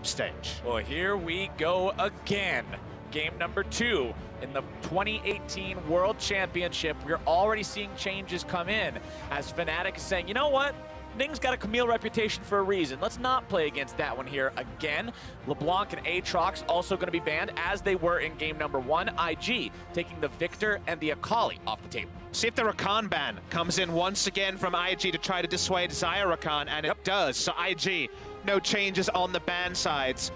stage. Well, here we go again. Game number 2 in the 2018 World Championship. We're already seeing changes come in as Fnatic is saying, you know what? Ning's got a Camille reputation for a reason. Let's not play against that one here again. LeBlanc and Aatrox also going to be banned as they were in game number 1. IG taking the Victor and the Akali off the table. See if the Rakan ban comes in once again from IG to try to dissuade Xayah Rakan, and it does. So IG, no changes on the ban sides.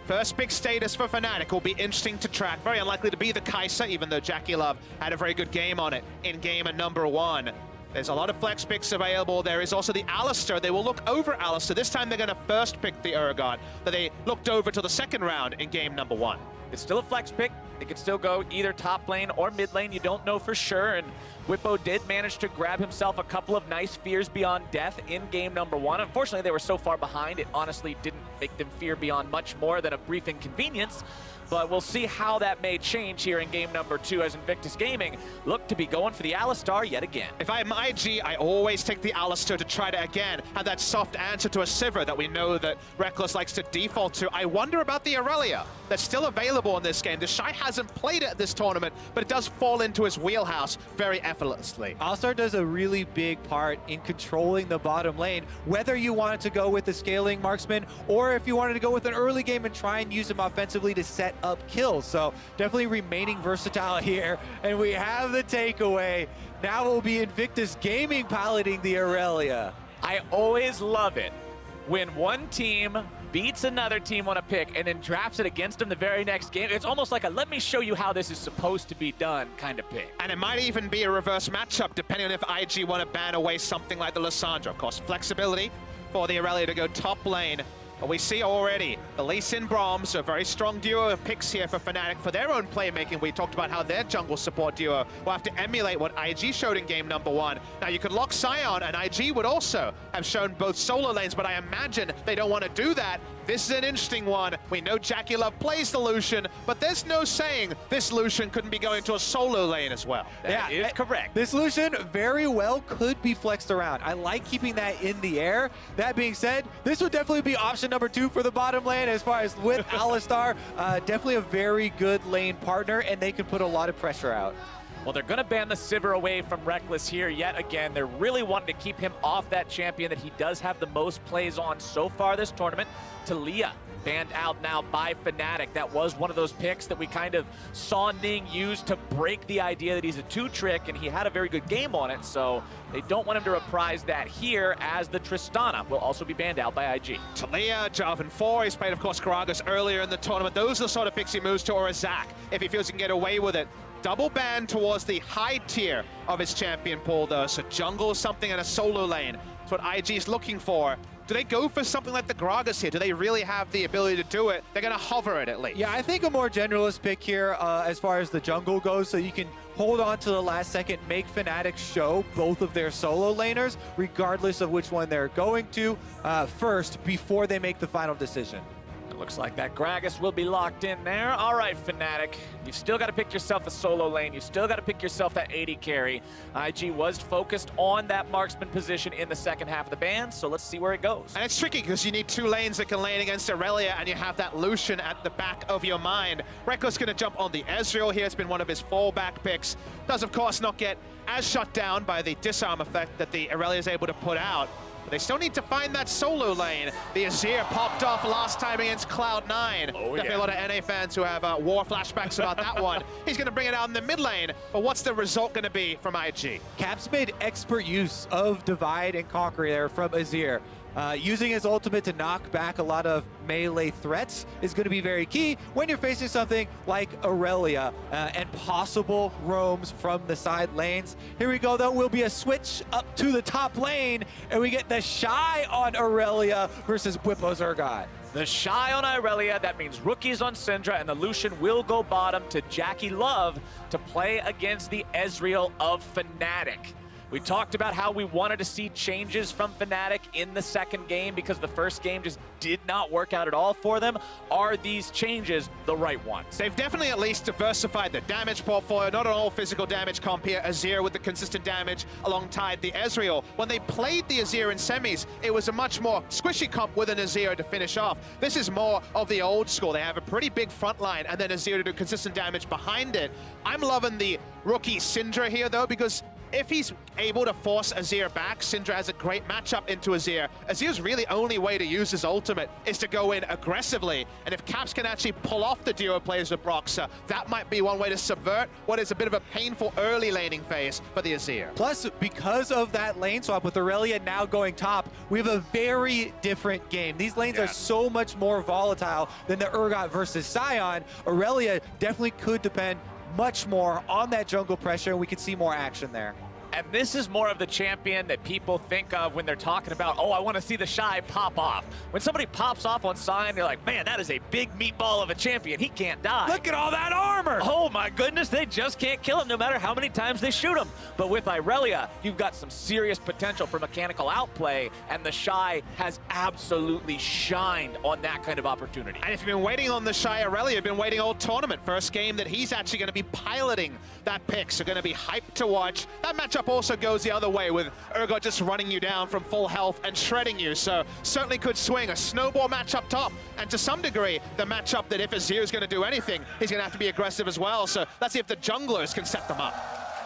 First big status for Fnatic will be interesting to track. Very unlikely to be the Kai'Sa, even though JackeyLove had a very good game on it in game number 1. There's a lot of flex picks available. There is also the Alistar. They will look over Alistar. This time they're going to first pick the Urgot that they looked over to the second round in game number 1. It's still a flex pick. It could still go either top lane or mid lane. You don't know for sure. And Bwipo did manage to grab himself a couple of nice fears beyond death in game number 1. Unfortunately, they were so far behind, it honestly didn't make them fear beyond much more than a brief inconvenience. But we'll see how that may change here in game number 2 as Invictus Gaming look to be going for the Alistar yet again. If I'm IG, I always take the Alistar to try to, again, have that soft answer to a Sivir that we know that Rekkles likes to default to. I wonder about the Aurelia that's still available in this game. The Shy hasn't played it at this tournament, but it does fall into his wheelhouse very effortlessly. Alistar does a really big part in controlling the bottom lane, whether you wanted to go with the scaling marksman or if you wanted to go with an early game and try and use him offensively to set up kills. So definitely remaining versatile here. And we have the takeaway. Now it will be Invictus Gaming piloting the Aurelia. I always love it when one team beats another team on a pick and then drafts it against them the very next game. It's almost like a let me show you how this is supposed to be done kind of pick. And it might even be a reverse matchup depending on if IG want to ban away something like the Lissandra. Of course, flexibility for the Aurelia to go top lane. But we see already the Lee Sin Braums, a very strong duo of picks here for Fnatic for their own playmaking. We talked about how their jungle support duo will have to emulate what IG showed in game number 1. Now you could lock Sion, and IG would also have shown both solo lanes, but I imagine they don't want to do that. This is an interesting one. We know JackeyLove plays the Lucian, but there's no saying this Lucian couldn't be going to a solo lane as well. That is correct. This Lucian very well could be flexed around. I like keeping that in the air. That being said, this would definitely be option number 2 for the bottom lane as far as with Alistar. Definitely a very good lane partner, and they can put a lot of pressure out. Well, they're going to ban the Sivir away from Rekkles here yet again. They're really wanting to keep him off that champion that he does have the most plays on so far this tournament. Taliyah banned out now by Fnatic. That was one of those picks that we kind of saw Ning use to break the idea that he's a 2-trick, and he had a very good game on it, so they don't want him to reprise that here, as the Tristana will also be banned out by IG. Taliyah, Jarvan 4, he's played, of course, Karagas earlier in the tournament. Those are the sort of picks he moves to, or a Zac, if he feels he can get away with it. Double ban towards the high tier of his champion pool, though, so jungle is something in a solo lane. That's what IG is looking for. Do they go for something like the Gragas here? Do they really have the ability to do it? They're going to hover it at least. Yeah, I think a more generalist pick here as far as the jungle goes, so you can hold on to the last second, make Fnatic show both of their solo laners, regardless of which one they're going to first, before they make the final decision. It looks like that Gragas will be locked in there. All right, Fnatic, you've still got to pick yourself a solo lane. You've still got to pick yourself that AD carry. IG was focused on that marksman position in the second half of the ban, so let's see where it goes. And it's tricky because you need 2 lanes that can lane against Aurelia, and you have that Lucian at the back of your mind. Rekkles going to jump on the Ezreal here. It's been one of his fallback picks. Does, of course, not get as shut down by the disarm effect that the Aurelia is able to put out. But they still need to find that solo lane. The Azir popped off last time against Cloud9. Definitely a lot of NA fans who have war flashbacks about that one. He's going to bring it out in the mid lane, but what's the result going to be from IG? Caps made expert use of Divide and Conquer there from Azir. Using his ultimate to knock back a lot of melee threats is going to be very key when you're facing something like Aurelia and possible roams from the side lanes. Here we go, though. Will be a switch up to the top lane, and we get the Shy on Aurelia versus Bwipo's Urgot. The Shy on Aurelia, that means rookies on Syndra, and the Lucian will go bottom to JackeyLove to play against the Ezreal of Fnatic. We talked about how we wanted to see changes from Fnatic in the second game because the first game just did not work out at all for them. Are these changes the right ones? They've definitely at least diversified the damage portfolio, not an all physical damage comp here. Azir with the consistent damage alongside the Ezreal. When they played the Azir in semis, it was a much more squishy comp with an Azir to finish off. This is more of the old school. They have a pretty big front line and then Azir to do consistent damage behind it. I'm loving the rookie Syndra here though, because if he's able to force Azir back, Syndra has a great matchup into Azir. Azir's really only way to use his ultimate is to go in aggressively. And if Caps can actually pull off the duo plays with Broxah, that might be one way to subvert what is a bit of a painful early laning phase for the Azir. Plus, because of that lane swap with Aurelia now going top, we have a very different game. These lanes are so much more volatile than the Urgot versus Sion. Aurelia definitely could depend much more on that jungle pressure, and we could see more action there. And this is more of the champion that people think of when they're talking about, oh, I want to see the Shy pop off. When somebody pops off on Sion, they're like, man, that is a big meatball of a champion. He can't die. Look at all that armor! Oh my goodness, they just can't kill him no matter how many times they shoot him. But with Irelia, you've got some serious potential for mechanical outplay, and the Shy has absolutely shined on that kind of opportunity. And if you've been waiting on the Shy Aurelia, you've been waiting all tournament. First game that he's actually going to be piloting that pick, so going to be hyped to watch. That matchup also goes the other way with Urgot just running you down from full health and shredding you, so certainly could swing a snowball match up top, and to some degree the matchup that if Azir is going to do anything, he's going to have to be aggressive as well. So let's see if the junglers can set them up.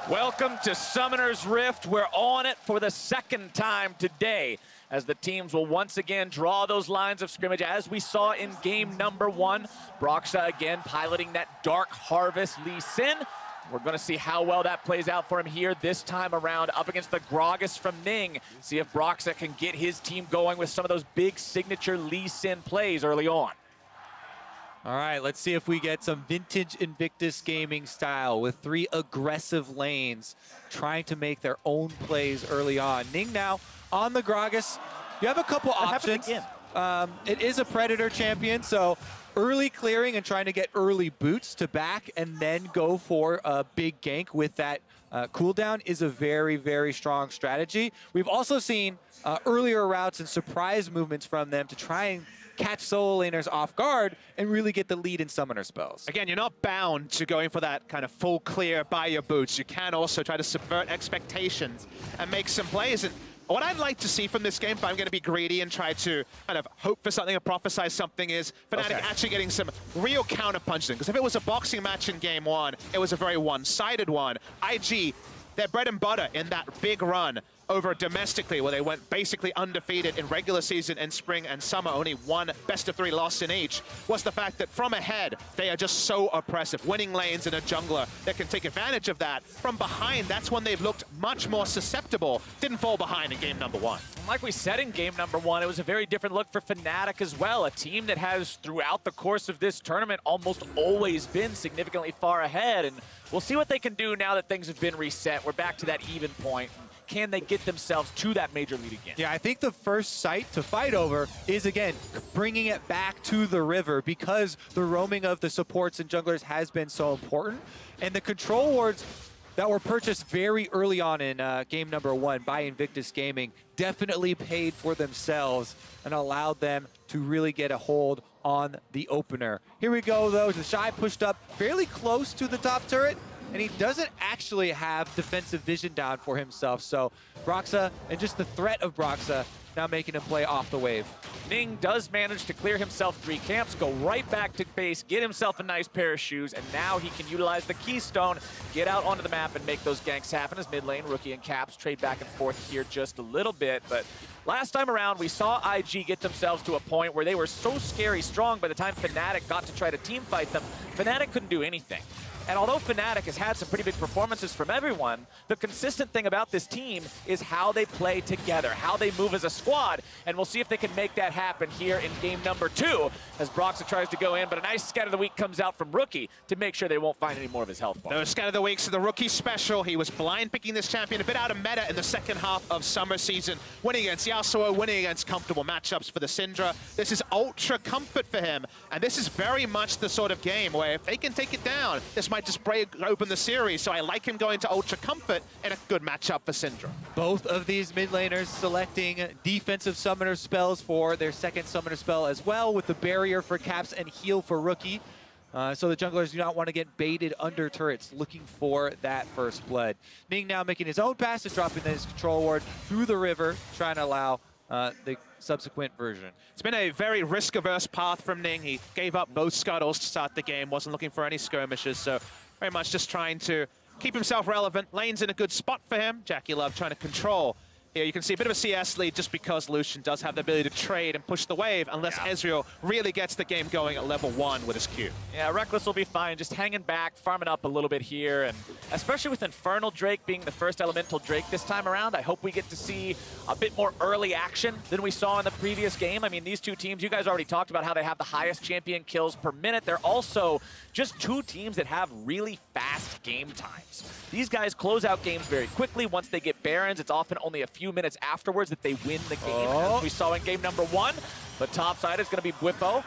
Welcome to Summoner's Rift. We're on it for the second time today as the teams will once again draw those lines of scrimmage as we saw in game number 1. Broxah again piloting that Dark Harvest Lee Sin. We're going to see how well that plays out for him here this time around up against the Gragas from Ning. See if Broxah can get his team going with some of those big signature Lee Sin plays early on. All right, let's see if we get some vintage Invictus Gaming style with 3 aggressive lanes trying to make their own plays early on. Ning now on the Gragas. You have a couple options. It is a Predator champion, so early clearing and trying to get early boots to back and then go for a big gank with that cooldown is a very, very strong strategy. We've also seen earlier routes and surprise movements from them to try and catch solo laners off guard and really get the lead in summoner spells. Again, you're not bound to going for that kind of full clear by your boots. You can also try to subvert expectations and make some plays. And what I'd like to see from this game, if I'm going to be greedy and try to kind of hope for something or prophesize something, is Fnatic actually getting some real counter punches in. Because if it was a boxing match in game 1, it was a very one-sided one. IG, their bread and butter in that big run over domestically, where they went basically undefeated in regular season and spring and summer, only one best-of-3 loss in each, was the fact that from ahead, they are just so oppressive, winning lanes in a jungler that can take advantage of that. From behind, that's when they've looked much more susceptible. Didn't fall behind in game number 1. Like we said in game number 1, it was a very different look for Fnatic as well, a team that has, throughout the course of this tournament, almost always been significantly far ahead, and we'll see what they can do now that things have been reset. We're back to that even point. Can they get themselves to that major lead again? Yeah, I think the first site to fight over is, again, bringing it back to the river because the roaming of the supports and junglers has been so important. And the control wards that were purchased very early on in game number 1 by Invictus Gaming definitely paid for themselves and allowed them to really get a hold on the opener. Here we go, though. The Shy pushed up fairly close to the top turret, and he doesn't actually have defensive vision down for himself. So Broxah, and just the threat of Broxah, now making him play off the wave. Ning does manage to clear himself 3 camps, go right back to base, get himself a nice pair of shoes, and now he can utilize the Keystone, get out onto the map and make those ganks happen as mid lane, Rookie and Caps trade back and forth here just a little bit. But last time around, we saw IG get themselves to a point where they were so scary strong by the time Fnatic got to try to team fight them, Fnatic couldn't do anything. And although Fnatic has had some pretty big performances from everyone, the consistent thing about this team is how they play together, how they move as a squad, and we'll see if they can make that happen here in game number 2 as Broxah tries to go in, but a nice Scatter the Weak comes out from Rookie to make sure they won't find any more of his health bar. No Scatter the Weaks are the Rookie special. He was blind picking this champion, a bit out of meta in the second half of summer season, winning against Yasuo, winning against comfortable matchups for the Syndra. This is ultra comfort for him, and this is very much the sort of game where if they can take it down, this might might just break open the series, so I like him going to Ultra Comfort in a good matchup for Syndra. Both of these mid laners selecting defensive summoner spells for their second summoner spell as well, with the barrier for Caps and heal for Rookie. So the junglers do not want to get baited under turrets, looking for that first blood. Ning now making his own pass and dropping his control ward through the river, trying to allow the subsequent version. It's been a very risk-averse path from Ning. He gave up both scuttles to start the game, wasn't looking for any skirmishes, so very much just trying to keep himself relevant. Lane's in a good spot for him. JackeyLove trying to control. Here you can see a bit of a CS lead just because Lucian does have the ability to trade and push the wave unless Ezreal really gets the game going at level 1 with his Q. Yeah, Rekkles will be fine, just hanging back, farming up a little bit here, and especially with Infernal Drake being the first Elemental Drake this time around, I hope we get to see a bit more early action than we saw in the previous game. I mean, these two teams, you guys already talked about how they have the highest champion kills per minute. They're also just two teams that have really fast game times. These guys close out games very quickly. Once they get Barons, it's often only a few minutes afterwards that they win the game, as we saw in game number 1. But top side is going to be Bwipo,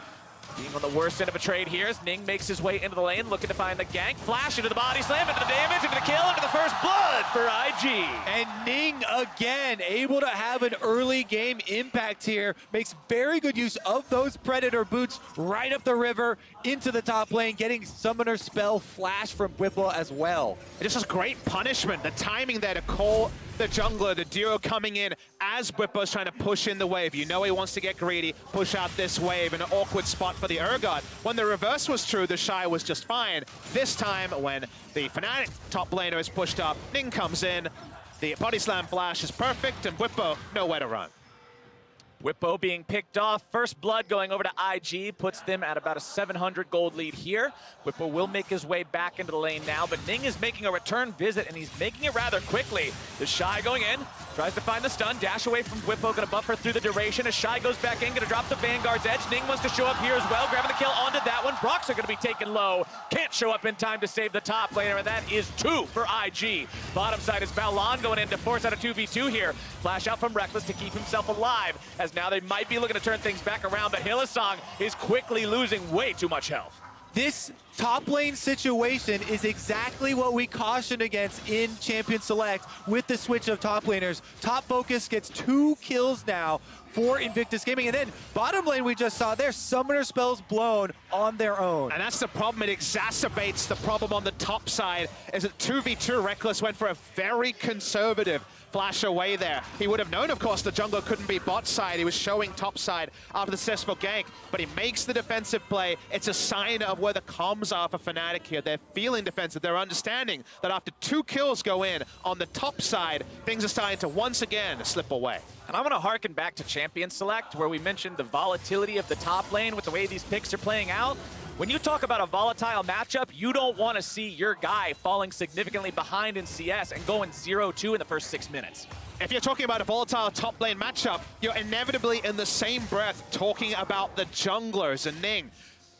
being on the worst end of a trade here as Ning makes his way into the lane, looking to find the gank. Flash into the body slam, into the damage, into the kill, into the first blood for IG. And Ning again, able to have an early game impact here. Makes very good use of those Predator boots right up the river into the top lane, getting Summoner Spell Flash from Bwipo as well. This is great punishment. The timing there to call the jungler, the duo coming in as Bwipo's trying to push in the wave. You know he wants to get greedy, push out this wave in an awkward spot for the Urgot. When the reverse was true, the Shy was just fine. This time, when the Fnatic top laner is pushed up, Ning comes in, the body slam flash is perfect, and Bwipo nowhere to run. Bwipo being picked off. First blood going over to IG puts them at about a 700 gold lead here. Bwipo will make his way back into the lane now, but Ning is making a return visit, and he's making it rather quickly. The Shy going in, tries to find the stun, dash away from Bwipo, gonna buffer through the duration. As Shy goes back in, gonna drop the Vanguard's edge. Ning wants to show up here as well, grabbing the kill onto that one. Brox are gonna be taken low. Can't show up in time to save the top laner, and that is 2 for IG. Bottom side is Balan going in to force out a 2v2 here. Flash out from Rekkles to keep himself alive, as now they might be looking to turn things back around, but Hylissang is quickly losing way too much health. This top lane situation is exactly what we cautioned against in Champion Select with the switch of top laners. Top Focus gets 2 kills now for Invictus Gaming, and then bottom lane we just saw their summoner spells blown on their own. And that's the problem. It exacerbates the problem on the top side, as that 2v2 Rekkles went for a very conservative flash away there. He would have known, of course, the jungler couldn't be bot side. He was showing top side after the successful gank, but he makes the defensive play. It's a sign of where the comms are for Fnatic here. They're feeling defensive. They're understanding that after 2 kills go in on the top side, things are starting to once again slip away. And I want to harken back to Champion Select, where we mentioned the volatility of the top lane with the way these picks are playing out. When you talk about a volatile matchup, you don't want to see your guy falling significantly behind in CS and going 0-2 in the first 6 minutes. If you're talking about a volatile top lane matchup, you're inevitably in the same breath talking about the junglers and Ning.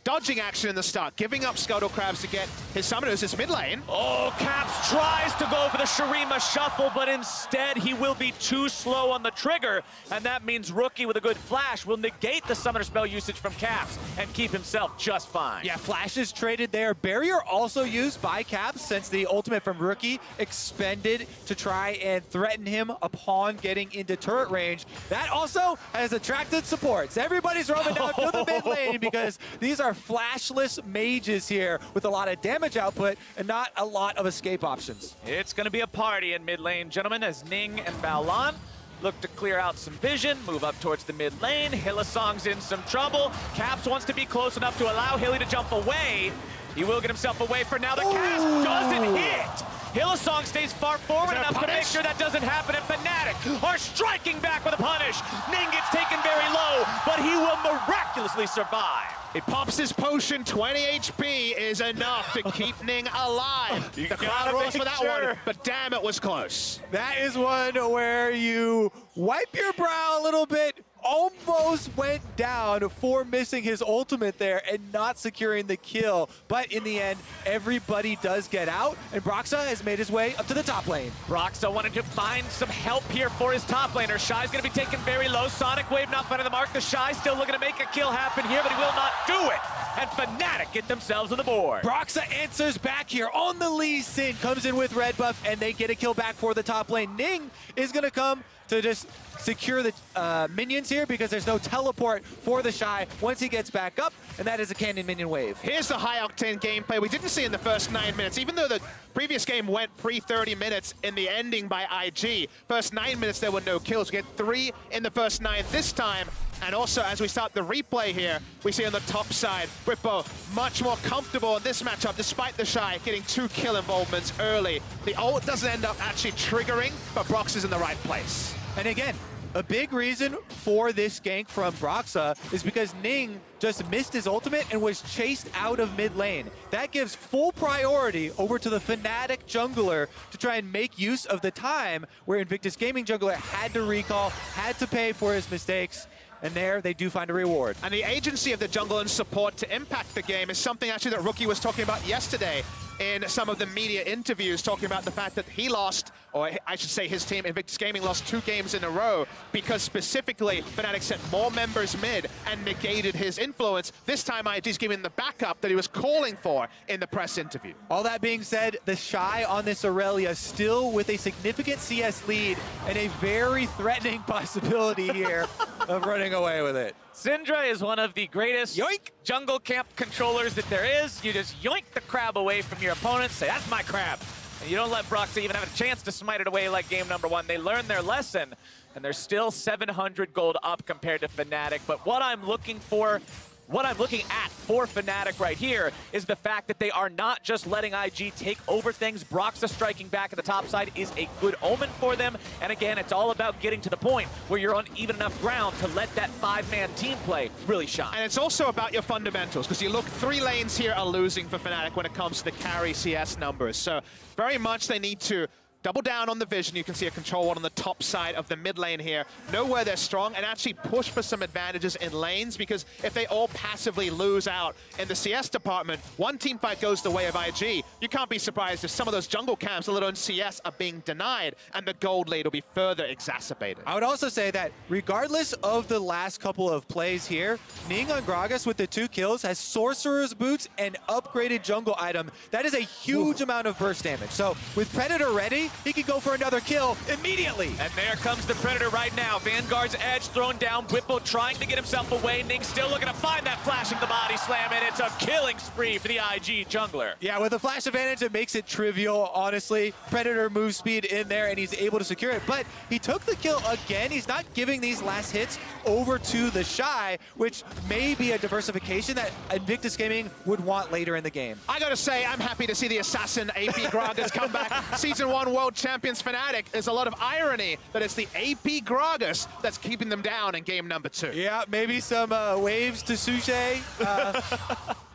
Dodging action in the start, giving up Scuttle Crabs to get his summoners his mid lane. Oh, Caps tries to go for the Shurima shuffle, but instead he will be too slow on the trigger, and that means Rookie with a good flash will negate the summoner spell usage from Caps and keep himself just fine. Yeah, Flash is traded there. Barrier also used by Caps since the ultimate from Rookie expended to try and threaten him upon getting into turret range. That also has attracted supports. Everybody's roaming down to the mid lane because these are flashless mages here with a lot of damage output and not a lot of escape options. It's going to be a party in mid lane, gentlemen, as Ning and Balan look to clear out some vision, move up towards the mid lane. Hylissang's in some trouble. Caps wants to be close enough to allow Hilly to jump away. He will get himself away for now. The cast doesn't hit. Hylissang stays far forward enough to make sure that doesn't happen, and Fnatic are striking back with a punish. Ning gets taken very low, but he will miraculously survive. He pops his potion, 20 HP is enough to keep Ning alive. The crowd rolls for that one, but damn, it was close. That is one where you wipe your brow a little bit, almost went down for missing his ultimate there and not securing the kill. But in the end, everybody does get out, and Broxah has made his way up to the top lane. Broxah wanted to find some help here for his top laner. Shy's going to be taken very low. Sonic Wave not finding the mark. The Shy still looking to make a kill happen here, but he will not do it. And Fnatic get themselves on the board. Broxah answers back here on the Lee Sin, comes in with red buff, and they get a kill back for the top lane. Ning is going to come to just secure the minions here because there's no teleport for the Shy once he gets back up, and that is a cannon minion wave. Here's the high-octane gameplay we didn't see in the first 9 minutes. Even though the previous game went pre-30 minutes in the ending by IG, first 9 minutes there were no kills. We get 3 in the first 9 this time. And also, as we start the replay here, we see on the top side, Bwipo much more comfortable in this matchup, despite the Shy getting 2 kill involvements early. The ult doesn't end up actually triggering, but Brox is in the right place. And again, a big reason for this gank from Broxah is because Ning just missed his ultimate and was chased out of mid lane. That gives full priority over to the Fnatic jungler to try and make use of the time where Invictus Gaming jungler had to recall, had to pay for his mistakes. And there, they do find a reward. And the agency of the jungle and support to impact the game is something actually that Rookie was talking about yesterday in some of the media interviews, talking about the fact that he lost, or I should say his team, Invictus Gaming, lost 2 games in a row because specifically Fnatic sent more members mid and negated his influence. This time IG's giving the backup that he was calling for in the press interview. All that being said, the Shy on this Aurelia still with a significant CS lead and a very threatening possibility here of running away with it. Syndra is one of the greatest Yoink! jungle camp controllers that there is. You just yoink the crab away from your opponent, say, that's my crab. And you don't let Broxah even have a chance to smite it away like game number 1. They learned their lesson, and they're still 700 gold up compared to Fnatic. But what I'm looking at for Fnatic right here is the fact that they are not just letting IG take over things. Broxah striking back at the top side is a good omen for them. And again, it's all about getting to the point where you're on even enough ground to let that 5-man team play really shine. And it's also about your fundamentals, because you look, 3 lanes here are losing for Fnatic when it comes to the carry CS numbers. So very much they need to double down on the vision. You can see a control one on the top side of the mid lane here. Know where they're strong and actually push for some advantages in lanes, because if they all passively lose out in the CS department, one team fight goes the way of IG. You can't be surprised if some of those jungle camps, let alone CS, are being denied, and the gold lead will be further exacerbated. I would also say that regardless of the last couple of plays here, Ning on Gragas with the 2 kills has Sorcerer's Boots and upgraded jungle item. That is a huge amount of burst damage. So with Predator ready, he can go for another kill immediately. And there comes the Predator right now. Vanguard's edge thrown down. Bwipo trying to get himself away. Ning still looking to find that flashing the body slam, and it's a killing spree for the IG jungler. Yeah, with the flash advantage, it makes it trivial, honestly. Predator move speed in there, and he's able to secure it. But he took the kill again. He's not giving these last hits over to the Shy, which may be a diversification that Invictus Gaming would want later in the game. I gotta say, I'm happy to see the assassin AP Gragas come back. Season 1 world champions Fnatic. There's a lot of irony that it's the AP Gragas that's keeping them down in game number 2. Yeah, maybe some waves to Suchet.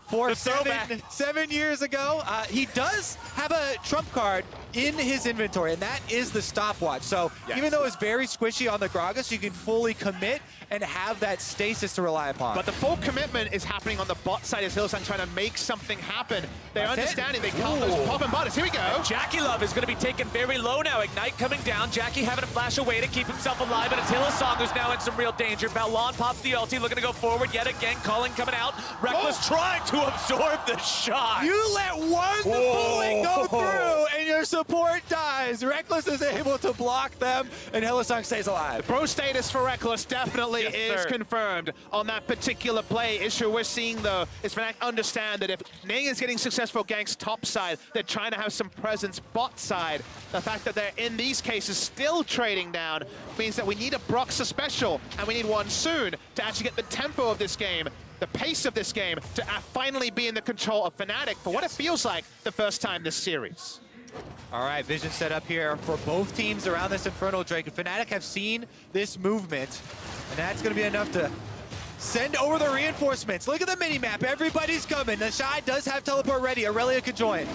For 7 years ago. He does have a trump card in his inventory, and that is the stopwatch. So even though it's very squishy on the Gragas, you can fully commit and have that stasis to rely upon. But the full commitment is happening on the bot side as Hylissang trying to make something happen. They're understanding they can't lose pop and butters. Here we go. And JackeyLove is going to be taken very low now. Ignite coming down. Jackie having to flash away to keep himself alive, and it's Hylissang who's now in some real danger. Balon pops the ulti, looking to go forward yet again. Calling coming out. Rekkles trying to absorb the shot. You let one bullet go through, and your support dies. Rekkles is able to block them, and Hylissang stays alive. Pro status for Rekkles definitely is confirmed on that particular play. Issue we're seeing, though, is Fnatic understand that if Ning is getting successful ganks top side, they're trying to have some presence bot side. The fact that they're, in these cases, still trading down means that we need a Broxah special, and we need one soon to actually get the tempo of this game, the pace of this game, to finally be in the control of Fnatic for what it feels like the first time this series. All right, vision set up here for both teams around this Infernal Drake. And Fnatic have seen this movement, and that's going to be enough to send over the reinforcements. Look at the mini-map. Everybody's coming. The Shy does have teleport ready. Aurelia could join.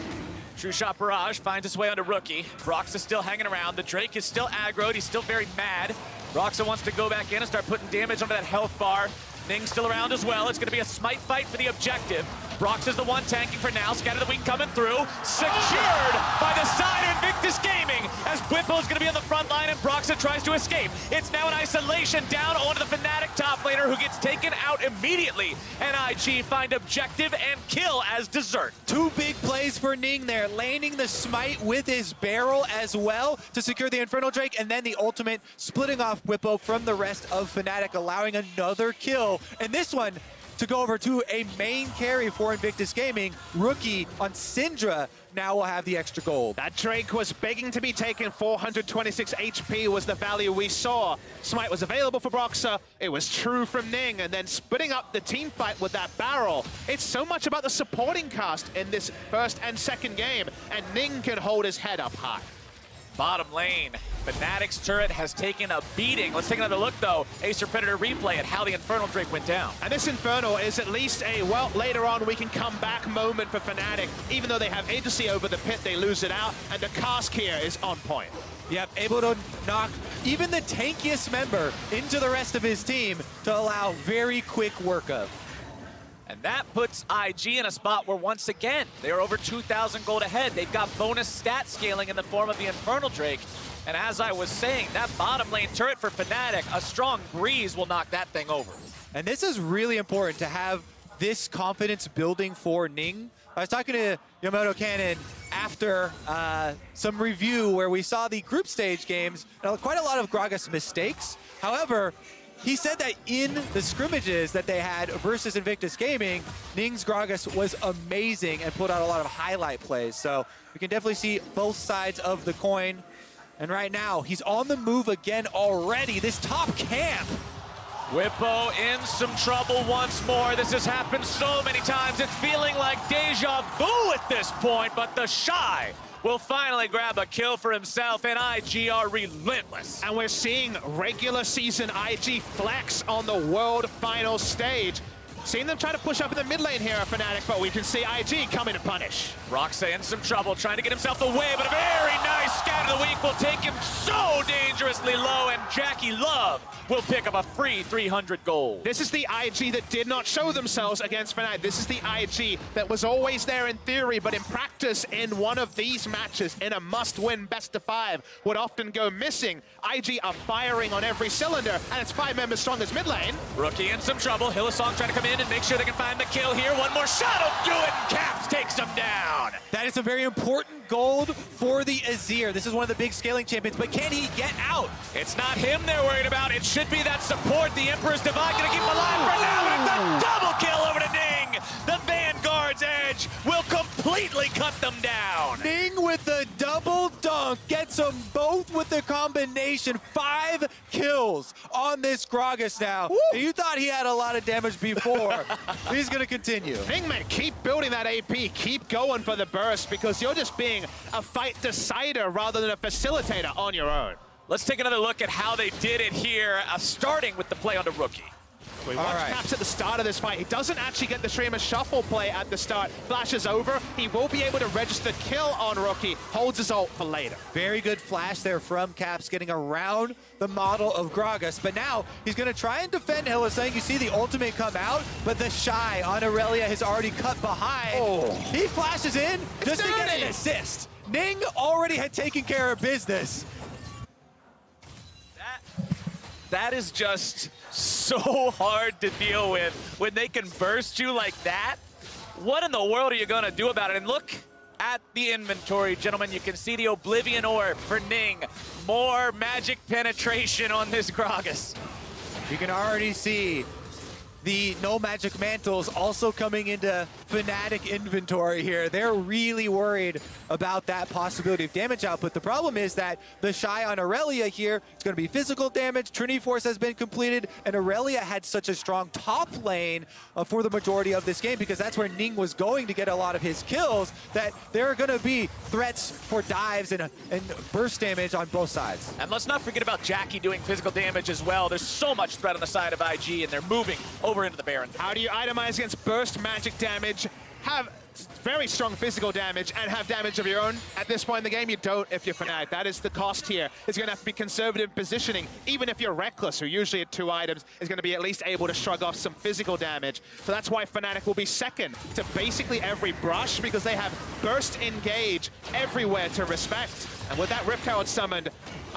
True Shot Barrage finds its way onto Rookie. Broxah still hanging around. The Drake is still aggroed. He's still very mad. Broxah wants to go back in and start putting damage onto that health bar. Ning's still around as well. It's going to be a smite fight for the objective. Brox is the one tanking for now. Scatter the Weak coming through. Secured by the side of Invictus Gaming as Bwipo's going to be on the front line and Broxa tries to escape. It's now in isolation down onto the Fnatic top laner who gets taken out immediately. And IG find objective and kill as dessert. Two big plays for Ning there, landing the smite with his barrel as well to secure the Infernal Drake, and then the ultimate splitting off Bwipo from the rest of Fnatic, allowing another kill. And this one to go over to a main carry for Invictus Gaming. Rookie on Syndra now will have the extra gold. That Drake was begging to be taken. 426 HP was the value we saw. Smite was available for Broxah. It was true from Ning, and then splitting up the team fight with that barrel. It's so much about the supporting cast in this first and second game, and Ning can hold his head up high. Bottom lane, Fnatic's turret has taken a beating. Let's take another look, though. Acer Predator replay at how the Infernal Drake went down. And this Infernal is at least a, well, later on we can come back moment for Fnatic. Even though they have agency over the pit, they lose it out, and the cask here is on point. Yep, able to knock even the tankiest member into the rest of his team to allow very quick work of. And that puts IG in a spot where, once again, they are over 2,000 gold ahead. They've got bonus stat scaling in the form of the Infernal Drake. And as I was saying, that bottom lane turret for Fnatic, a strong breeze will knock that thing over. And this is really important to have this confidence building for Ning. I was talking to Yamamoto Cannon after some review where we saw the group stage games, quite a lot of Gragas mistakes. However, he said that in the scrimmages that they had versus Invictus Gaming, Ning's Gragas was amazing and put out a lot of highlight plays. So we can definitely see both sides of the coin. And right now, he's on the move again already. This top camp. Bwipo in some trouble once more. This has happened so many times. It's feeling like deja vu at this point, but the Shy will finally grab a kill for himself, and IG are relentless. And we're seeing regular season IG flex on the World Final stage. Seeing them try to push up in the mid lane here at Fnatic, but we can see IG coming to punish. Broxah in some trouble, trying to get himself away, but a very nice scatter of the week will take him so dangerously low, and Jackie Love will pick up a free 300 gold. This is the IG that did not show themselves against Fnatic. This is the IG that was always there in theory, but in practice, in one of these matches, in a must-win best-of-5, would often go missing. IG are firing on every cylinder, and it's 5 members strong as mid lane. Rookie in some trouble. Hylissang trying to come in and make sure they can find the kill here. One more shot will do it, and Caps takes him down. That is a very important gold for the Azir. This is one of the big scaling champions, but can he get out? It's not him they're worried about. It should be that support. The Emperor's Divide gonna keep him alive for now, and it's a double kill over to Ning. The Vanguard's edge will completely cut them down. Ning with the double dunk gets them both with the combination. 5 kills on this Gragas now. You thought he had a lot of damage before. He's gonna continue. Hingman, keep building that AP, keep going for the burst, because you're just being a fight decider rather than a facilitator on your own. Let's take another look at how they did it here, starting with the play onto Rookie. We watched Caps at the start of this fight. He doesn't actually get the Streamer Shuffle play at the start. Flashes over. He will be able to register the kill on Rookie. Holds his ult for later. Very good flash there from Caps, getting around the model of Gragas. But now he's going to try and defend Hylissang. You see the ultimate come out, but the Shy on Aurelia has already cut behind. He flashes in just to get an assist. Ning already had taken care of business. That is just so hard to deal with when they can burst you like that. What in the world are you gonna do about it? And look at the inventory, gentlemen. You can see the Oblivion Orb for Ning. More magic penetration on this Gragas. You can already see the no magic mantles also coming into Fnatic inventory here. They're really worried about that possibility of damage output. The problem is that the Shy on Aurelia here, it's going to be physical damage. Trinity Force has been completed, and Aurelia had such a strong top lane for the majority of this game, because that's where Ning was going to get a lot of his kills, that there are going to be threats for dives and burst damage on both sides. And let's not forget about Jackie doing physical damage as well. There's so much threat on the side of IG, and they're moving over over into the Baron. How do you itemize against burst magic damage, have very strong physical damage, and have damage of your own? At this point in the game, you don't if you're Fnatic. That is the cost here. It's going to have to be conservative positioning. Even if you're Reckless, who usually at 2 items, is going to be at least able to shrug off some physical damage. So that's why Fnatic will be second to basically every brush, because they have burst engage everywhere to respect. And with that Rift Herald summoned,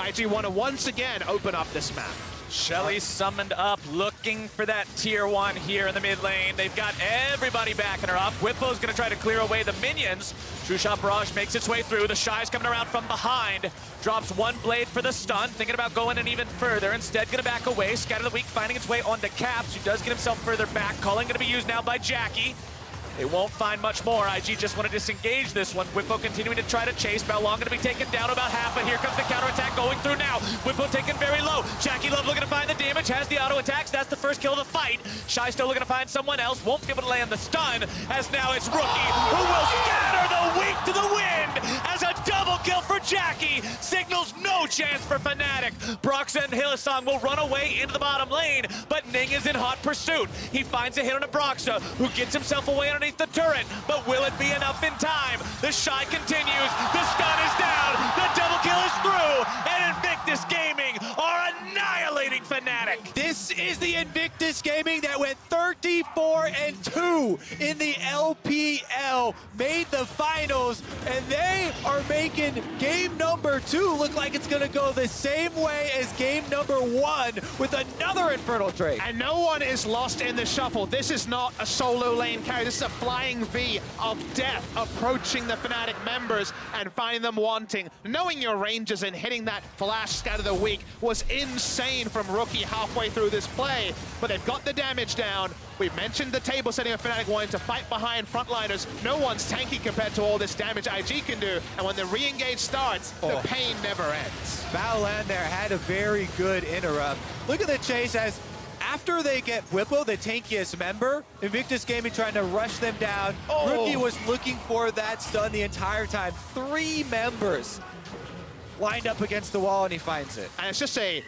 IG want to once again open up this map. Shelly summoned up, looking for that tier 1 here in the mid lane. They've got everybody backing her up. Whippo's gonna try to clear away the minions. True Shot Barrage makes its way through. The Shy's coming around from behind. Drops 1 blade for the stun, thinking about going in even further. Instead, gonna back away. Scatter the Weak finding its way onto Caps, who does get himself further back. Calling gonna be used now by Jackie. They won't find much more. IG just want to disengage this one. Whippo continuing to try to chase. Balong going to be taken down about half, but here comes the counterattack going through now. Whippo taken very low. Jackie Love looking to find the damage, has the auto attacks. That's the first kill of the fight. Shy still looking to find someone else. Won't be able to land the stun, as now it's Rookie, who will scatter the Weak to the wind as a double kill for Jackie. Signals no chance for Fnatic. Broxah and Hylissang will run away into the bottom lane, but Ning is in hot pursuit. He finds a hit on a Broxah, who gets himself away underneath the turret, but will it be enough in time? The Shy continues, the stun is down, the double kill is through, and Invictus Gaming are annihilating Fnatic. This is the Invictus Gaming that went 34-2 in the LPL, made the finals, and they are making game number 2 look like it's gonna go the same way as game number 1 with another Infernal Drake. And no one is lost in the shuffle. This is not a solo lane carry. This is a flying V of death approaching the Fnatic members and finding them wanting. Knowing your ranges and hitting that flash Scatter the Weak was insane from Rookie halfway through this play, but they've got the damage down. We mentioned the table setting of Fnatic wanting to fight behind frontliners. No one's tanky compared to all this damage IG can do, and when the re-engage starts, the pain never ends. Battleland there had a very good interrupt. Look at the chase as after they get Whippo, the tankiest member, Invictus Gaming trying to rush them down. Rookie was looking for that stun the entire time. 3 members lined up against the wall, and he finds it. And it's just a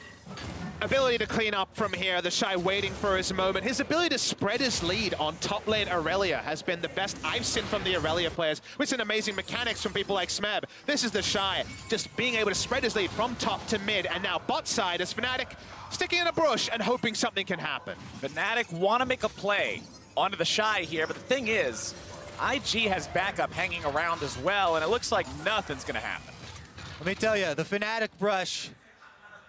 ability to clean up from here. The Shy waiting for his moment. His ability to spread his lead on top lane Aurelia has been the best I've seen from the Aurelia players, which is an amazing mechanics from people like Smeb. This is the Shy just being able to spread his lead from top to mid, and now bot side is Fnatic sticking in a bush and hoping something can happen. Fnatic want to make a play onto the Shy here, but the thing is, IG has backup hanging around as well, and it looks like nothing's going to happen. Let me tell you, the Fnatic brush,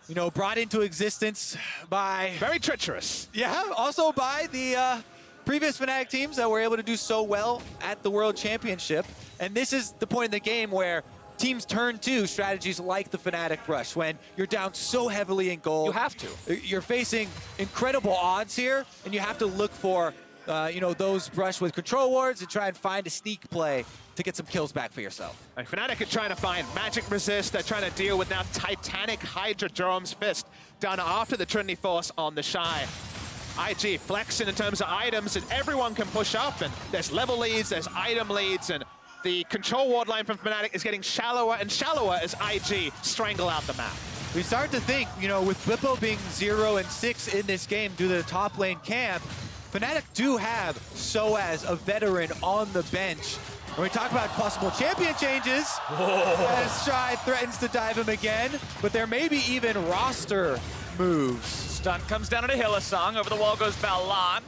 you know, brought into existence by... Very treacherous. Yeah, also by the previous Fnatic teams that were able to do so well at the World Championship. And this is the point in the game where teams turn to strategies like the Fnatic brush. When you're down so heavily in gold, You have to. You're facing incredible odds here, and you have to look for, you know, those brush with control wards and try and find a sneak play to get some kills back for yourself. And Fnatic are trying to find magic resist. They're trying to deal with now Titanic Hydra Jerome's Fist done after the Trinity Force on the Shy. IG flexing in terms of items, and everyone can push up, and there's level leads, there's item leads, and the control ward line from Fnatic is getting shallower and shallower as IG strangle out the map. We start to think, you know, with Whippo being 0-6 in this game due to the top lane camp, Fnatic do have Soaz, a veteran, on the bench. When we talk about possible champion changes, as Shy threatens to dive him again, but there may be even roster moves. Stun comes down into Hylissang. Over the wall goes Balan.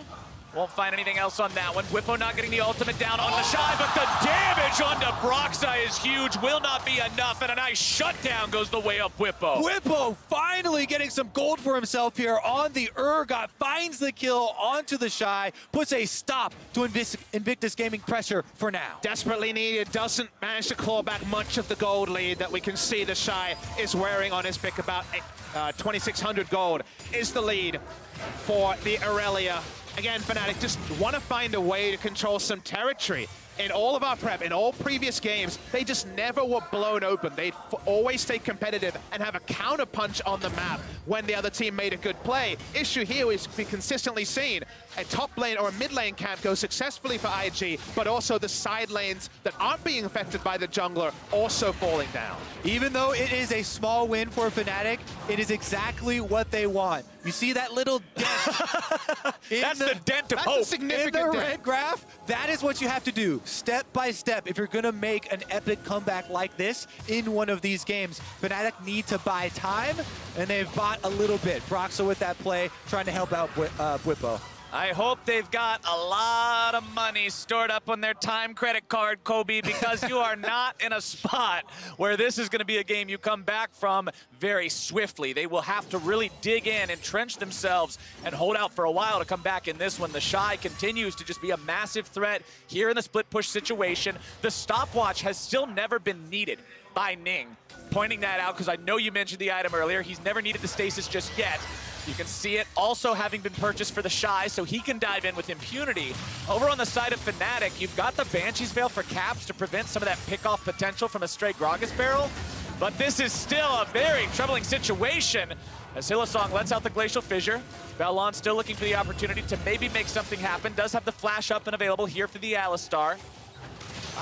Won't find anything else on that one. Whippo not getting the ultimate down on the Shy, but the damage onto Broxah is huge. Will not be enough, and a nice shutdown goes the way of Whippo. Whippo finally getting some gold for himself here on the Urgot, finds the kill onto the Shy, puts a stop to Invictus Gaming pressure for now. Desperately needed, doesn't manage to claw back much of the gold lead that we can see the Shy is wearing on his pick. About 2,600 gold is the lead for the Aurelia. Again, Fnatic just want to find a way to control some territory in all of our prep, in all previous games, they just never were blown open. They'd always stay competitive and have a counter punch on the map when the other team made a good play. Issue here is we consistently seen a top lane or a mid lane camp go successfully for IG, but also the side lanes that aren't being affected by the jungler also falling down. Even though it is a small win for Fnatic, it is exactly what they want. You see that little dent? That's the dent of hope. That's a significant in the dent. red graph, that is what you have to do, step by step. If you're gonna make an epic comeback like this in one of these games, Fnatic need to buy time, and they've bought a little bit. Broxah with that play, trying to help out Bwipo. I hope they've got a lot of money stored up on their time credit card, Kobe, because you are not in a spot where this is going to be a game you come back from very swiftly. They will have to really dig in, entrench themselves, and hold out for a while to come back in this one. The Shy continues to just be a massive threat here in the split push situation. The stopwatch has still never been needed by Ning. Pointing that out because I know you mentioned the item earlier. He's never needed the stasis just yet. You can see it also having been purchased for the Shy, so he can dive in with impunity. Over on the side of Fnatic, you've got the Banshee's Veil for Caps to prevent some of that pick-off potential from a stray Gragas barrel. But this is still a very troubling situation as Hylissang lets out the Glacial Fissure. Bellon still looking for the opportunity to maybe make something happen. Does have the flash up and available here for the Alistar.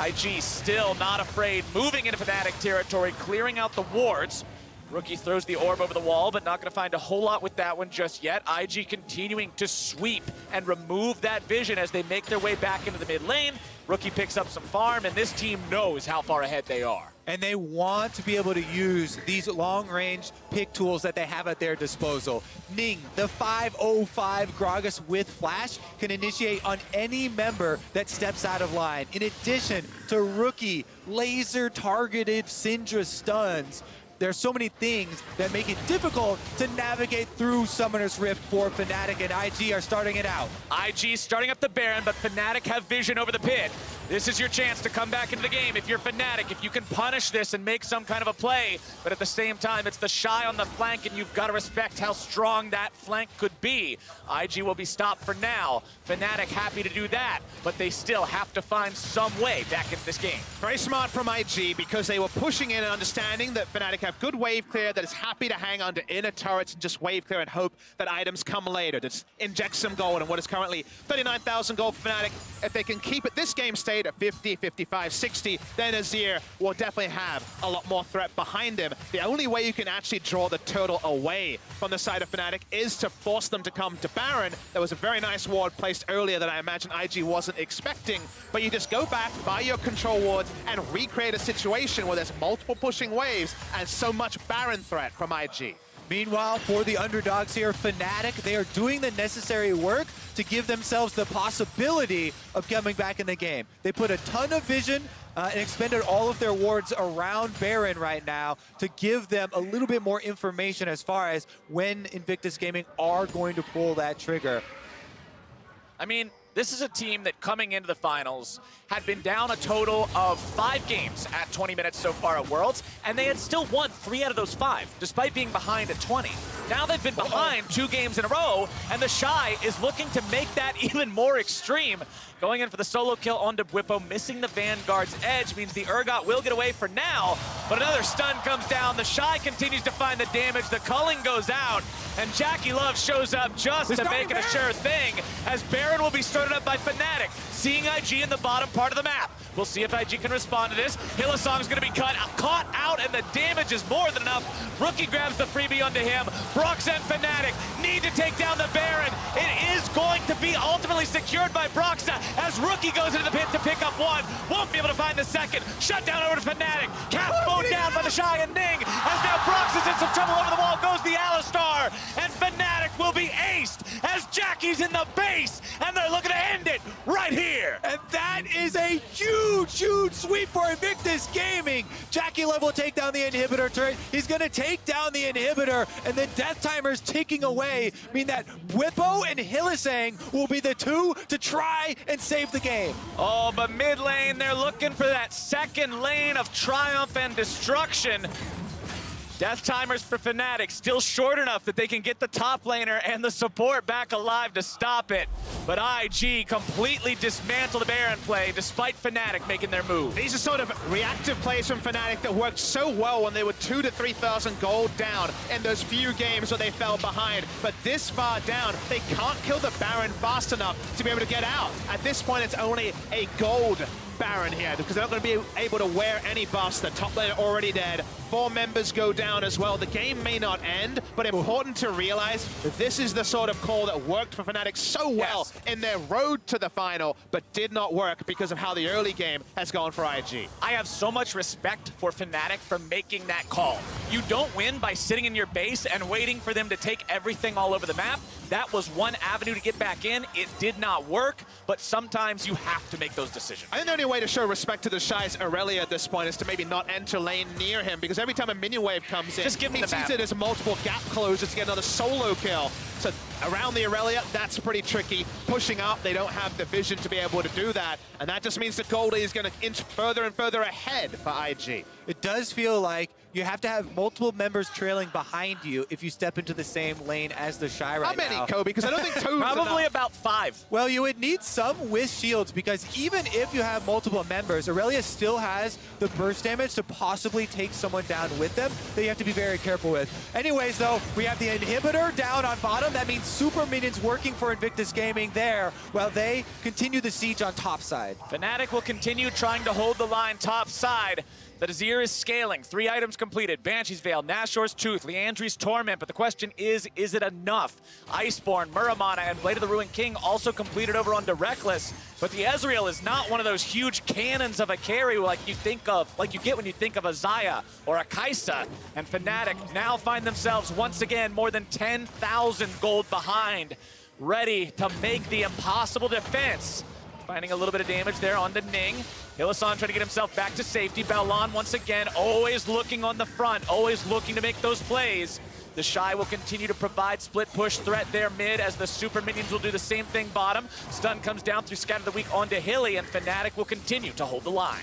IG still not afraid, moving into Fnatic territory, clearing out the wards. Rookie throws the orb over the wall, but not going to find a whole lot with that one just yet. IG continuing to sweep and remove that vision as they make their way back into the mid lane. Rookie picks up some farm, and this team knows how far ahead they are. And they want to be able to use these long-range pick tools that they have at their disposal. Ning, the 505 Gragas with Flash, can initiate on any member that steps out of line. In addition to Rookie, laser-targeted Syndra stuns. There's so many things that make it difficult to navigate through Summoner's Rift for Fnatic, and IG are starting it out. IG starting up the Baron, but Fnatic have vision over the pit. This is your chance to come back into the game if you're Fnatic, if you can punish this and make some kind of a play. But at the same time, it's the Shy on the flank, and you've got to respect how strong that flank could be. IG will be stopped for now. Fnatic happy to do that, but they still have to find some way back into this game. Very smart from IG because they were pushing in and understanding that Fnatic have good wave clear, that is happy to hang under inner turrets and just wave clear and hope that items come later. Just inject some gold in what is currently 39,000 gold for Fnatic. If they can keep it this game state at 50, 55, 60, then Azir will definitely have a lot more threat behind him. The only way you can actually draw the turtle away from the side of Fnatic is to force them to come to Baron. There was a very nice ward placed earlier that I imagine IG wasn't expecting, but you just go back, buy your control wards, and recreate a situation where there's multiple pushing waves and so much Baron threat from IG. Meanwhile, for the underdogs here, Fnatic, they are doing the necessary work to give themselves the possibility of coming back in the game. They put a ton of vision and expended all of their wards around Baron right now to give them a little bit more information as far as when Invictus Gaming are going to pull that trigger. I mean, this is a team that coming into the finals had been down a total of 5 games at 20 minutes so far at Worlds, and they had still won 3 out of those 5, despite being behind at 20. Now they've been behind 2 games in a row, and the Shy is looking to make that even more extreme. Going in for the solo kill onto Bwipo, missing the Vanguard's edge means the Urgot will get away for now, but another stun comes down. The Shy continues to find the damage. The culling goes out, and JackeyLove shows up just to make it a sure thing, as Baron will be started up by Fnatic, seeing IG in the bottom part of the map. We'll see if IG can respond to this. Hylissang's going to be caught out, and the damage is more than enough. Rookie grabs the freebie onto him. Broxah and Fnatic need to take down the Baron. It is going to be ultimately secured by Broxah as Rookie goes into the pit to pick up one. Won't be able to find the second. Shut down over to Fnatic. Cap mowed down by the Shy and Ning. As now Broxah's in some trouble over the wall goes the Alistar. And Fnatic will be aced as Jackie's in the base. And they're looking to end it right here. And that is a huge, huge sweep for Invictus Gaming. JackeyLove will take down the inhibitor turret. He's going to take down the inhibitor, and the death timer's ticking away, meaning that Bwipo and Hylissang will be the 2 to try and save the game. Oh, but mid lane, they're looking for that second lane of triumph and destruction. Death timers for Fnatic, still short enough that they can get the top laner and the support back alive to stop it. But IG completely dismantle the Baron play despite Fnatic making their move. These are sort of reactive plays from Fnatic that worked so well when they were 2,000 to 3,000 gold down in those few games where they fell behind. But this far down, they can't kill the Baron fast enough to be able to get out. At this point, it's only a gold Baron here because they're not going to be able to wear any buffs. The top laner already dead. 4 members go down as well. The game may not end, but important to realize that this is the sort of call that worked for Fnatic so well in their road to the final, but did not work because of how the early game has gone for IG. I have so much respect for Fnatic for making that call. You don't win by sitting in your base and waiting for them to take everything all over the map. That was one avenue to get back in. It did not work, but sometimes you have to make those decisions. I think the only way to show respect to the Shy's Aurelia at this point is to maybe not enter lane near him, because every time a minion wave comes in, just give me he the map. sees it as multiple gap closers to get another solo kill. So around the Aurelia, that's pretty tricky. Pushing up, they don't have the vision to be able to do that, and that just means that Goldie is going to inch further and further ahead for IG. It does feel like you have to have multiple members trailing behind you if you step into the same lane as the Shy right now. How many, Kobe? Because I don't think 2 is Probably enough. about 5. Well, you would need some with shields, because even if you have multiple members, Aurelia still has the burst damage to possibly take someone down with them that you have to be very careful with. Anyways, though, we have the inhibitor down on bottom. That means super minions working for Invictus Gaming there while they continue the siege on top side. Fnatic will continue trying to hold the line top side. The Azir is scaling. 3 items completed. Banshee's Veil, Nashor's Tooth, Liandry's Torment. But the question is it enough? Iceborne, Muramana, and Blade of the Ruined King also completed over onto Reckless. But the Ezreal is not one of those huge cannons of a carry like you get when you think of a Xayah or a Kai'Sa. And Fnatic now find themselves once again more than 10,000 gold behind, ready to make the impossible defense. Finding a little bit of damage there on the Ning. Hylissang trying to get himself back to safety. Balan once again always looking on the front, always looking to make those plays. The Shy will continue to provide split push threat there mid, as the super minions will do the same thing bottom. Stun comes down through Scatter the Weak onto Hilly, and Fnatic will continue to hold the line.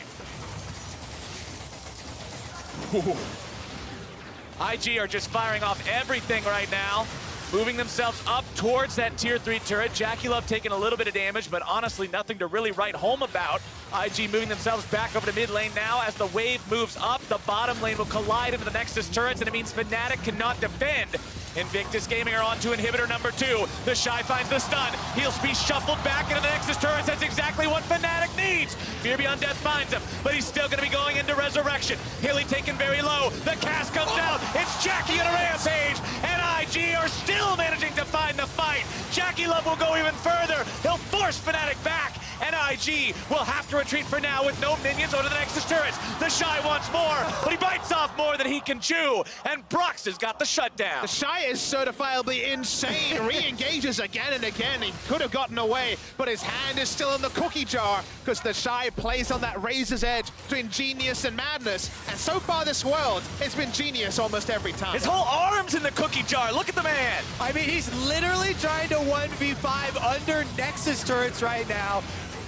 IG are just firing off everything right now, moving themselves up towards that tier 3 turret. JackeyLove taking a little bit of damage, but honestly nothing to really write home about. IG moving themselves back over to mid lane now. As the wave moves up, the bottom lane will collide into the Nexus turrets, and it means Fnatic cannot defend. Invictus Gaming are on to inhibitor number 2. The Shy finds the stun. He'll be shuffled back into the Nexus turrets. That's exactly what Fnatic needs. Fear Beyond Death finds him, but he's still going to be going into Resurrection. Hilly taken very low. The cast comes down. It's Jackie on a rampage, and IG are still managing to find the fight. JackeyLove will go even further. He'll force Fnatic back, and IG will have to retreat for now with no minions onto the Nexus turrets. The Shy wants more, but he bites off more than he can chew, and Brox has got the shutdown. The Shy is certifiably insane. Re-engages again and again. He could have gotten away, but his hand is still in the cookie jar because the Shy plays on that razor's edge between genius and madness. And so far this world, it's been genius almost every time. His whole arm's in the cookie jar. Look at the man. I mean, he's literally trying to 1v5 under Nexus turrets right now,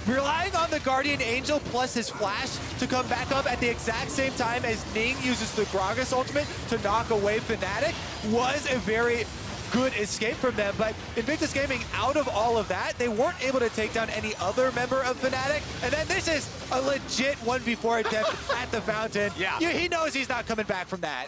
relying on the Guardian Angel plus his flash to come back up at the exact same time as Ning uses the Gragas ultimate to knock away Fnatic. Was a very good escape from them, but Invictus Gaming, out of all of that, they weren't able to take down any other member of Fnatic, and then this is a legit 1v4 attempt at the Fountain. Yeah. He knows he's not coming back from that.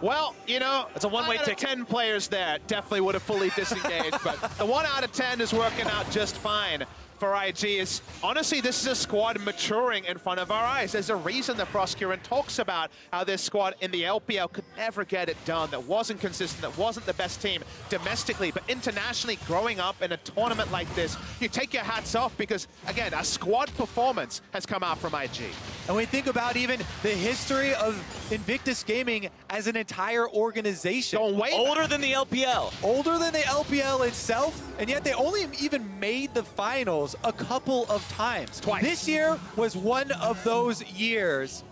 Well, you know, it's a one-way ticket. 10 players there definitely would have fully disengaged, but the 1 out of 10 is working out just fine for IG. Is honestly, this is a squad maturing in front of our eyes. There's a reason that Froskuren talks about how this squad in the LPL could never get it done, that wasn't consistent, that wasn't the best team domestically, but internationally, growing up in a tournament like this, you take your hats off because, again, a squad performance has come out from IG. And we think about even the history of Invictus Gaming as an entire organization. Going way older than the LPL. Older than the LPL itself, and yet they only even made the finals a couple of times. Twice. This year was one of those years,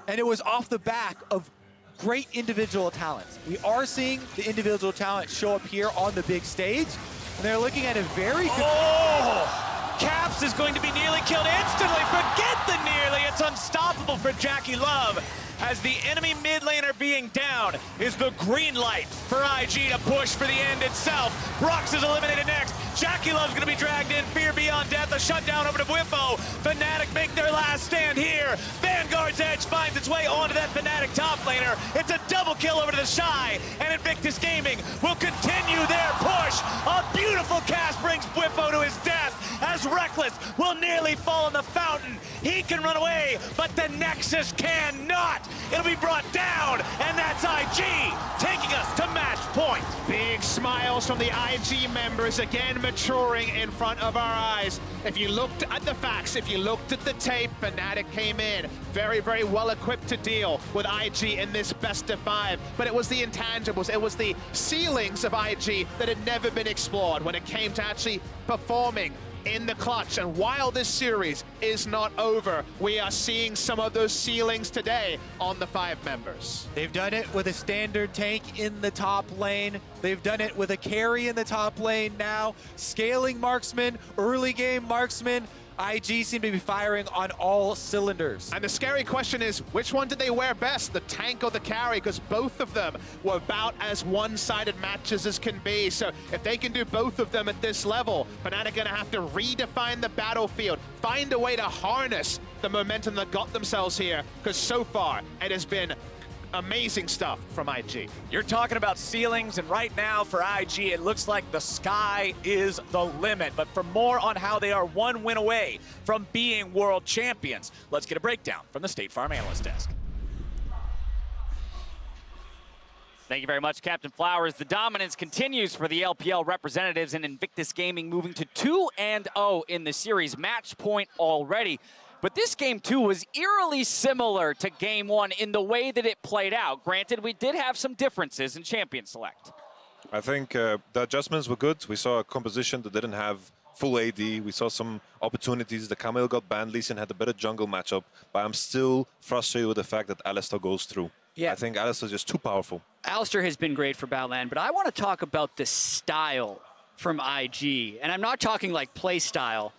and it was off the back of great individual talents. We are seeing the individual talent show up here on the big stage, and they're looking at a very good... Oh! Caps is going to be nearly killed instantly. Forget the nearly. It's unstoppable for JackeyLove. as the enemy mid laner being down is the green light for IG to push for the end itself. Rux is eliminated next. JackeyLove's gonna be dragged in. Fear Beyond Death, a shutdown over to Bwipo. Fnatic make their last stand here. Vanguard's Edge finds its way onto that Fnatic top laner. It's a double kill over to the Shy, and Invictus Gaming will continue their push. A beautiful cast brings Bwipo to his death as Rekkles will nearly fall in the fountain. He can run away, but the Nexus cannot. It'll be brought down, and that's IG taking us to match point. Big smiles from the IG members, again maturing in front of our eyes. If you looked at the facts, if you looked at the tape, Fnatic came in very, very well equipped to deal with IG in this best of 5. But it was the intangibles, it was the ceilings of IG that had never been explored when it came to actually performing in the clutch. And while this series is not over, we are seeing some of those ceilings today on the 5 members. They've done it with a standard tank in the top lane. They've done it with a carry in the top lane now. Scaling marksman, early game marksman. IG seem to be firing on all cylinders. And the scary question is, which one did they wear best, the tank or the carry? Because both of them were about as one-sided matches as can be. So if they can do both of them at this level, Fnatic are gonna have to redefine the battlefield, find a way to harness the momentum that got themselves here, because so far it has been amazing stuff from IG. You're talking about ceilings, and right now for IG, it looks like the sky is the limit. But for more on how they are one win away from being world champions, let's get a breakdown from the State Farm Analyst Desk. Thank you very much, Captain Flowers. The dominance continues for the LPL representatives, and Invictus Gaming moving to 2-0 in the series. Match point already. But this game, too, was eerily similar to game 1 in the way that it played out. Granted, we did have some differences in champion select. I think the adjustments were good. We saw a composition that didn't have full AD. We saw some opportunities. The Camille got banned. Lee Sin had a better jungle matchup. But I'm still frustrated with the fact that Alistar goes through. Yeah. I think Alistar's just too powerful. Alistar has been great for Battleland, but I want to talk about the style from IG. And I'm not talking like play style.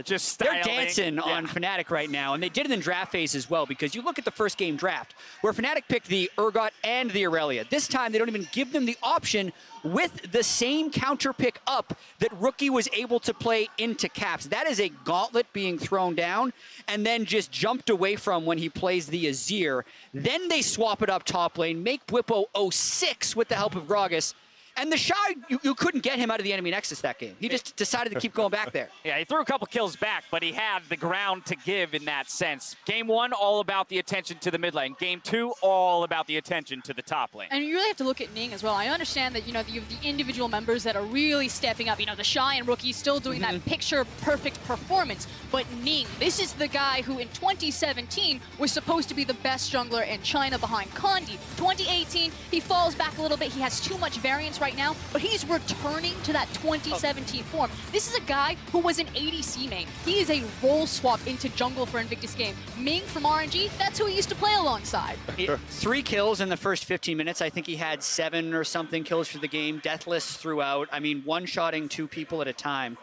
Just styling. They're dancing on Fnatic right now, and they did it in draft phase as well, because you look at the first game draft, where Fnatic picked the Urgot and the Aurelia. This time, they don't even give them the option with the same counter pick up that Rookie was able to play into Caps. That is a gauntlet being thrown down, and then just jumped away from when he plays the Azir. Then they swap it up top lane, make Bwipo 06 with the help of Gragas. And the Shy, you couldn't get him out of the enemy Nexus that game. He just decided to keep going back there. Yeah, he threw a couple kills back, but he had the ground to give in that sense. Game 1, all about the attention to the mid lane. Game 2, all about the attention to the top lane. And you really have to look at Ning as well. I understand that, you have the individual members that are really stepping up. The Shy and Rookie still doing that picture-perfect performance. But Ning, this is the guy who in 2017 was supposed to be the best jungler in China behind Kandi. 2018, he falls back a little bit. He has too much variance right now, but he's returning to that 2017 form. This is a guy who was an ADC main. He is a role swap into jungle for Invictus Game. Ming from RNG, that's who he used to play alongside. 3 kills in the first 15 minutes. I think he had 7 or something kills for the game. Deathless throughout. I mean, one-shotting 2 people at a time.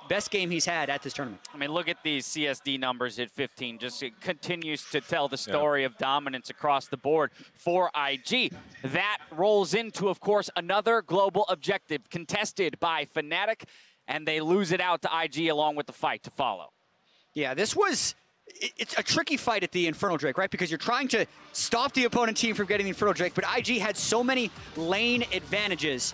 Best game he's had at this tournament. I mean, look at these CSD numbers at 15. Just it continues to tell the story of dominance across the board for IG. That rolls into, of course, another global objective contested by Fnatic, and they lose it out to IG along with the fight to follow. Yeah, this was... It's a tricky fight at the Infernal Drake, right? Because you're trying to stop the opponent team from getting the Infernal Drake, but IG had so many lane advantages.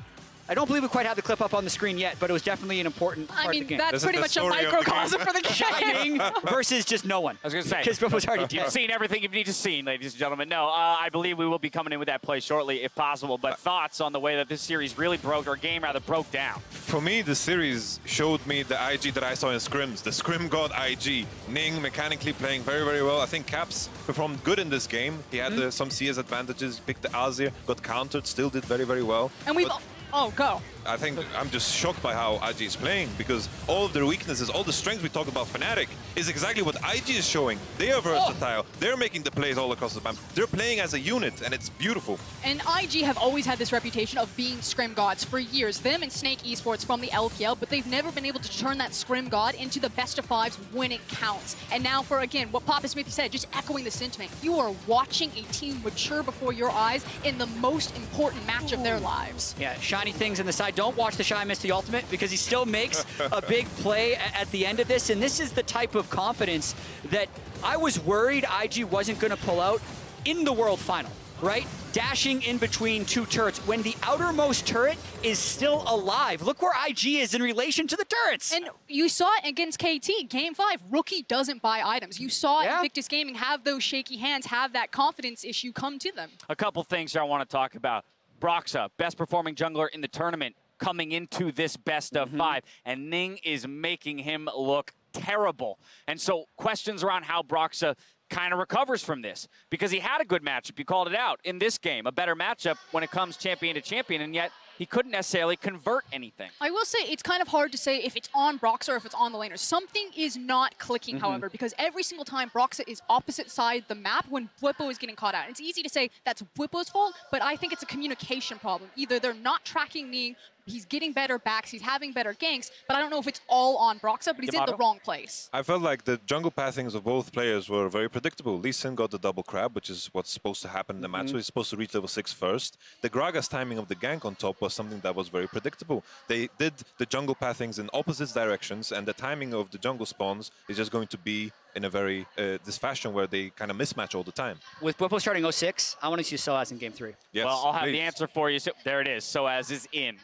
I don't believe we quite have the clip up on the screen yet, but it was definitely an important part of the game. That's pretty much a microcosm for the game. Shining versus just no one. I was going to say. Because it was already dead. You've seen everything you need to see, ladies and gentlemen. No, I believe we will be coming in with that play shortly, if possible. But thoughts on the way that this series really broke, or game rather, broke down? For me, the series showed me the IG that I saw in scrims. The scrim god IG. Ning mechanically playing very, very well. I think Caps performed good in this game. He had some CS advantages, picked the Azir, got countered, still did very, very well. And we've... Oh, go. I think I'm just shocked by how IG is playing, because all of their weaknesses, all the strengths we talk about Fnatic is exactly what IG is showing. They are versatile. They're making the plays all across the map. They're playing as a unit, and it's beautiful. And IG have always had this reputation of being scrim gods for years. Them and Snake Esports from the LPL, but they've never been able to turn that scrim god into the best of fives when it counts. And now for, again, what Papa Smithy said, just echoing the sentiment, you are watching a team mature before your eyes in the most important match of their lives. Yeah, shiny things in the side. Don't watch the Shy miss the ultimate, because he still makes a big play at the end of this. And this is the type of confidence that I was worried IG wasn't going to pull out in the World Final, right? Dashing in between two turrets when the outermost turret is still alive. Look where IG is in relation to the turrets. And you saw it against KT, Game 5. Rookie doesn't buy items. You saw Invictus Gaming have those shaky hands, have that confidence issue come to them. A couple things I want to talk about. Broxah, best performing jungler in the tournament, coming into this best of 5, and Ning is making him look terrible. And so questions around how Broxah kind of recovers from this, because he had a good matchup. You called it out in this game, a better matchup when it comes champion to champion, and yet he couldn't necessarily convert anything. I will say it's kind of hard to say if it's on Broxah or if it's on the laners. Something is not clicking, however, because every single time Broxah is opposite side the map when Bwipo is getting caught out. It's easy to say that's Bwipo's fault, but I think it's a communication problem. Either they're not tracking Ning, he's getting better backs, he's having better ganks, but I don't know if it's all on Broxah, but he's in the wrong place. I felt like the jungle pathings of both players were very predictable. Lee Sin got the double crab, which is what's supposed to happen in the match, so he's supposed to reach level 6 first. The Gragas timing of the gank on top was something that was very predictable. They did the jungle pathings in opposite directions, and the timing of the jungle spawns is just going to be in a very, this fashion where they kind of mismatch all the time. With Bwipo starting 06, I want to see Soaz in Game 3. Yes, well, I'll have please. the answer for you. So, there it is. Soaz is in.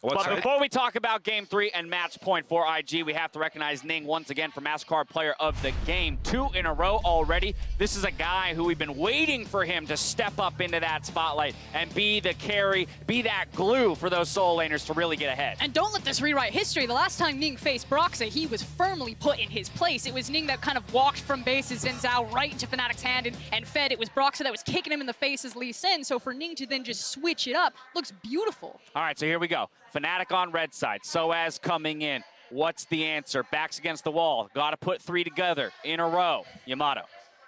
What's But before we talk about Game 3 and match point for IG, we have to recognize Ning once again for MasterCard Player of the Game. 2 in a row already. This is a guy who we've been waiting for him to step up into that spotlight and be the carry, be that glue for those solo laners to really get ahead. And don't let this rewrite history. The last time Ning faced Broxah, he was firmly put in his place. It was Ning that kind of walked from bases Xin Zhao right into Fnatic's hand and fed. It was Broxah that was kicking him in the face as Lee Sin. So for Ning to then just switch it up looks beautiful. All right, so here we go. Fnatic on red side. Soaz coming in. What's the answer? Backs against the wall. Got to put 3 together in a row. Yamato.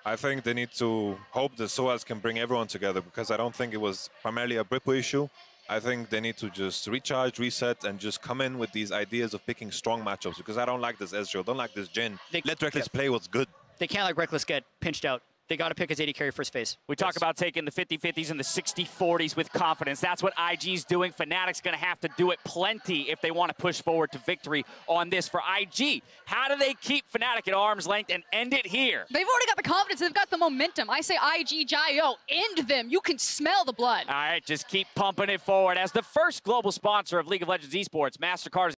I think they need to hope that Soaz can bring everyone together, because I don't think it was primarily a Bwipo issue. I think they need to just recharge, reset, and just come in with these ideas of picking strong matchups, because I don't like this Ezreal, don't like this Jhin. Let Rekkles play what's good. They can't let Rekkles get pinched out. They got to pick his AD carry first phase. We talk about taking the 50-50s and the 60-40s with confidence. That's what IG's doing. Fnatic's going to have to do it plenty if they want to push forward to victory on this. For IG, how do they keep Fnatic at arm's length and end it here? They've already got the confidence. They've got the momentum. I say IG, Jio, end them. You can smell the blood. All right, just keep pumping it forward. As the first global sponsor of League of Legends Esports, MasterCard is